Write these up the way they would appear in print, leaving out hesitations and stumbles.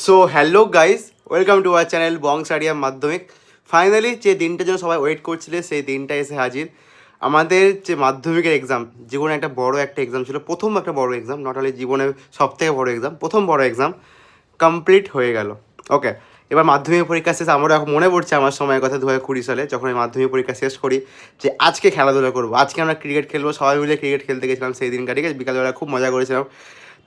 So hello guys, welcome to our channel বংসারিয়া মাধ্যমিক। Finally যে দিনটার জন্য সবাই ওয়েট করছিলে সেই দিনটা এসে হাজির। আমাদের যে মাধ্যমিকের এক্সাম, জীবনে একটা বড় একটা এক্সাম ছিল, প্রথম একটা বড় এক্সাম, নট অনলি জীবনের সবথেকে বড় এক্সাম, প্রথম বড় এক্সাম কমপ্লিট হয়ে গেল। ওকে, এবার মাধ্যমিক পরীক্ষা শেষ। আমারও এখন মনে পড়ছে আমার সময়ের কথা 2020 সালে, যখন আমি মাধ্যমিক পরীক্ষা শেষ করি, যে আজকে খেলাধুলা করবো, আজকে আমরা ক্রিকেট খেলবো, সবাই মিলে ক্রিকেট খেলতে গেছিলাম সেই দিনকার। ঠিক আছে, বিকালবেলা খুব মজা করেছিলাম।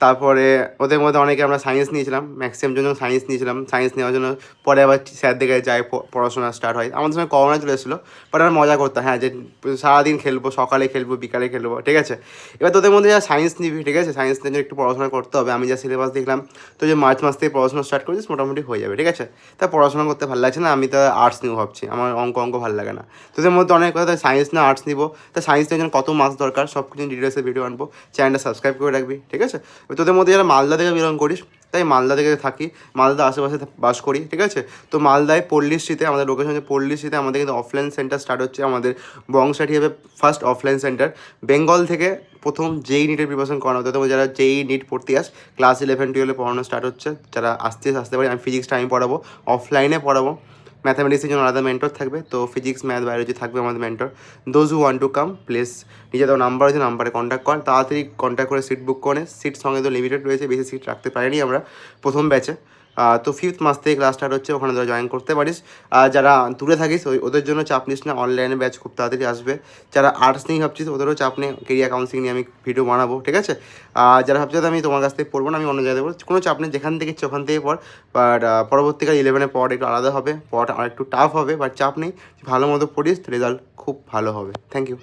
তারপরে ওদের মধ্যে অনেকে আমরা সায়েন্স নিয়েছিলাম, ম্যাক্সিমাম জন্য সায়েন্স নিয়েছিলাম। সায়েন্স নেওয়ার জন্য পরে আবার স্যার দিকে যায়, পড়াশোনা স্টার্ট হয়। আমাদের সময় করোনা চলে এসেছিলো, বাট আমরা মজা করতাম, হ্যাঁ, যে সারাদিন খেলবো, সকালে খেলবো, বিকালে খেলবো। ঠিক আছে, এবার তোদের মধ্যে যা সায়েন্স নিবি, ঠিক আছে, সায়েন্স নিয়ে একটু পড়াশোনা করতে হবে। আমি যা সিলেবাস দেখলাম, তো যে মার্চ মাস থেকে পড়াশোনা স্টার্ট করেছিস মোটামুটি হয়ে যাবে। ঠিক আছে, তা পড়াশোনা করতে ভালো লাগছে না, আমি তো আর্টস নিব ভাবছি, আমার অঙ্ক ভালো লাগে না। তোদের মধ্যে অনেক কথা সায়েন্স না আর্টস নিবো, তা সায়েন্স নেওয়ার জন্য কত মার্কস দরকার সব কিছু ডিটেলসে ভিডিও আনবো। চ্যানেলটা সাবস্ক্রাইব করে রাখবি। ঠিক আছে, তোদের মধ্যে যারা মালদা থেকে বিলং করিস, তাই মালদা থেকে থাকি, মালদা আশেপাশে বাস করি। ঠিক আছে, তো মালদায় পল্লীশ্রীতে, আমাদের লোকেশন হচ্ছে পল্লীশ্রীতে, আমাদের কিন্তু অফলাইন সেন্টার স্টার্ট হচ্ছে। আমাদের বংশাটি হবে ফার্স্ট অফলাইন সেন্টার। বেঙ্গল থেকে প্রথম যেই নিটের প্রিপারেশন করানো হতো, তবে যারা যেই নিট পড়তে ক্লাস 11-12 পড়ানো স্টার্ট হচ্ছে, যারা আসতে পারি। আমি ফিজিক্সটা আমি পড়াবো, অফলাইনে পড়াবো। ম্যাথামেটিক্সের জন্য আলাদা মেন্টর থাকবে, তো ফিজিক্স ম্যাথ বায়োলজি থাকবে আমাদের mentor. Those who want to come, please নিজেদের নাম্বার আছে, নাম্বারে কন্ট্যাক্ট কর, তাড়াতাড়ি কন্ট্যাক্ট করে সিট বুক করে। সিট সঙ্গে তো লিমিটেড রয়েছে, বেশি সিট রাখতে পারিনি আমরা প্রথম ব্যাচে। তো 5th মাস থেকে ক্লাস স্টার্ট হচ্ছে, ওখানে তোরা জয়েন করতে পারিস। আর যারা দূরে থাকিস ওদের জন্য চাপ নিস না, অনলাইনে ব্যাচ খুব তাড়াতাড়ি আসবে। যারা আর্টস নিয়ে ভাবছিস ওদেরও চাপ নেই, কেরিয়ার কাউন্সিলিং নিয়ে আমি ভিডিও বানাবো। ঠিক আছে, যারা ভাবছে আমি তোমার কাছ থেকে পড়বো না, আমি অন্য জায়গায় পড়বো, কোনো চাপ নেই, যেখান থেকে ইচ্ছে ওখান থেকে পড়। বাট পরবর্তীকালে 11-এ পড় একটু আলাদা হবে, পড়াটা আর একটু টাফ হবে, বাট চাপ নেই, ভালো মতো পড়িস, রেজাল্ট খুব ভালো হবে। Thank you.